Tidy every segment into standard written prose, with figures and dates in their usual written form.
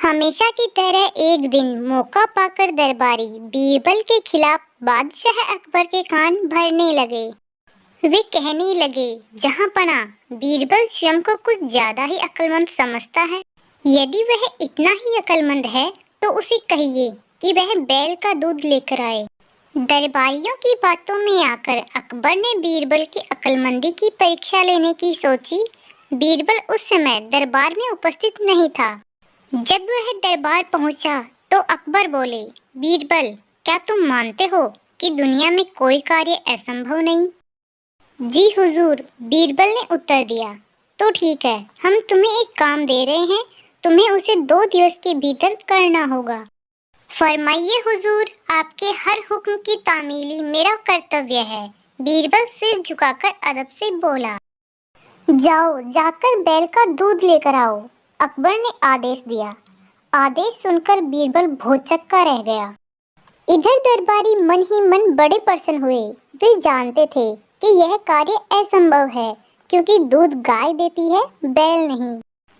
हमेशा की तरह एक दिन मौका पाकर दरबारी बीरबल के खिलाफ बादशाह अकबर के कान भरने लगे। वे कहने लगे, जहां पना बीरबल स्वयं को कुछ ज्यादा ही अक्लमंद समझता है। यदि वह इतना ही अक्लमंद है तो उसे कहिए कि वह बैल का दूध लेकर आए। दरबारियों की बातों में आकर अकबर ने बीरबल की अक्लमंदी की परीक्षा लेने की सोची। बीरबल उस समय दरबार में उपस्थित नहीं था। जब वह दरबार पहुंचा तो अकबर बोले, बीरबल, क्या तुम मानते हो कि दुनिया में कोई कार्य असंभव नहीं? जी हुजूर, बीरबल ने उत्तर दिया। तो ठीक है, हम तुम्हें एक काम दे रहे हैं, तुम्हें उसे 2 दिवस के भीतर करना होगा। फरमाइए हुजूर, आपके हर हुक्म की तामीली मेरा कर्तव्य है। बीरबल सिर झुकाकर अदब से बोला। जाओ, जाकर बैल का दूध लेकर आओ, अकबर ने आदेश दिया। आदेश सुनकर बीरबल भौंचक्का रह गया। इधर दरबारी मन ही मन बड़े प्रसन्न हुए। वे जानते थे कि यह कार्य असंभव है, क्योंकि दूध गाय देती है, बैल नहीं।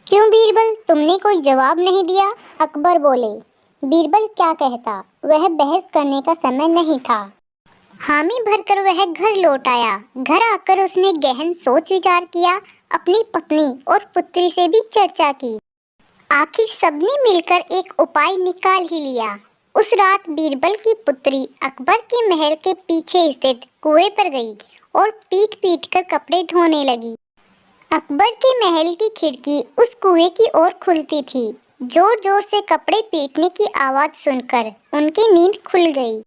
क्यों बीरबल, तुमने कोई जवाब नहीं दिया? अकबर बोले। बीरबल क्या कहता, वह बहस करने का समय नहीं था। हामी भरकर वह घर लौट आया। घर आकर उसने गहन सोच विचार किया, अपनी पत्नी और पुत्री से भी चर्चा की। आखिर सबने मिलकर एक उपाय निकाल ही लिया। उस रात बीरबल की पुत्री अकबर के महल के पीछे स्थित कुएं पर गई और पीट पीट कर कपड़े धोने लगी। अकबर के महल की खिड़की उस कुएं की ओर खुलती थी। जोर जोर से कपड़े पीटने की आवाज सुनकर उनकी नींद खुल गई।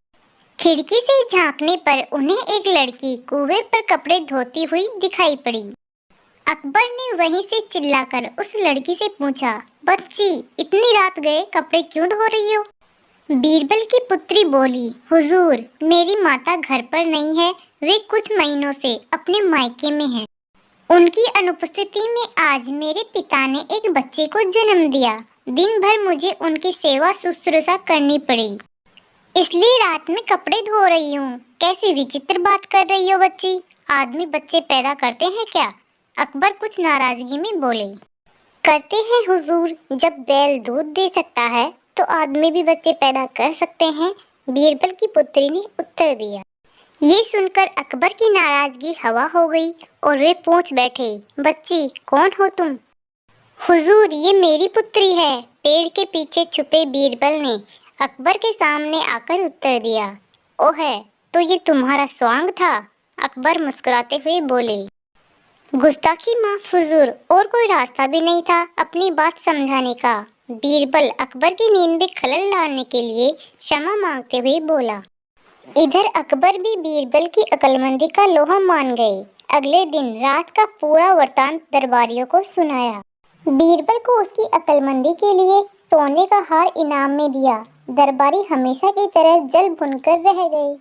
खिड़की से झांकने पर उन्हें एक लड़की कुएं पर कपड़े धोती हुई दिखाई पड़ी। अकबर ने वहीं से चिल्लाकर उस लड़की से पूछा, बच्ची, इतनी रात गए कपड़े क्यों धो रही हो? बीरबल की पुत्री बोली, हुजूर, मेरी माता घर पर नहीं है, वे कुछ महीनों से अपने मायके में हैं। उनकी अनुपस्थिति में आज मेरे पिता ने एक बच्चे को जन्म दिया। दिन भर मुझे उनकी सेवा शुश्रूषा करनी पड़ी, इसलिए रात में कपड़े धो रही हूँ। कैसी विचित्र बात कर रही हो बच्ची, आदमी बच्चे पैदा करते हैं क्या? अकबर कुछ नाराजगी में बोले। करते हैं हुजूर, जब बैल दूध दे सकता है तो आदमी भी बच्चे पैदा कर सकते हैं, बीरबल की पुत्री ने उत्तर दिया। ये सुनकर अकबर की नाराजगी हवा हो गई और वे पूछ बैठे, बच्ची, कौन हो तुम? हुजूर, ये मेरी पुत्री है, पेड़ के पीछे छुपे बीरबल ने अकबर के सामने आकर उत्तर दिया। ओ है, तो ये तुम्हारा स्वांग था? अकबर मुस्कुराते हुए बोले। गुस्ताखी माफ हुजूर, और कोई रास्ता भी नहीं था अपनी बात समझाने का। बीरबल अकबर की नींद में खलल डालने के लिए क्षमा मांगते हुए बोला। इधर अकबर भी बीरबल की अक्लमंदी का लोहा मान गए। अगले दिन रात का पूरा वृतांत दरबारियों को सुनाया। बीरबल को उसकी अक्लमंदी के लिए सोने का हार इनाम में दिया। दरबारी हमेशा की तरह जल भुनकर रह गए।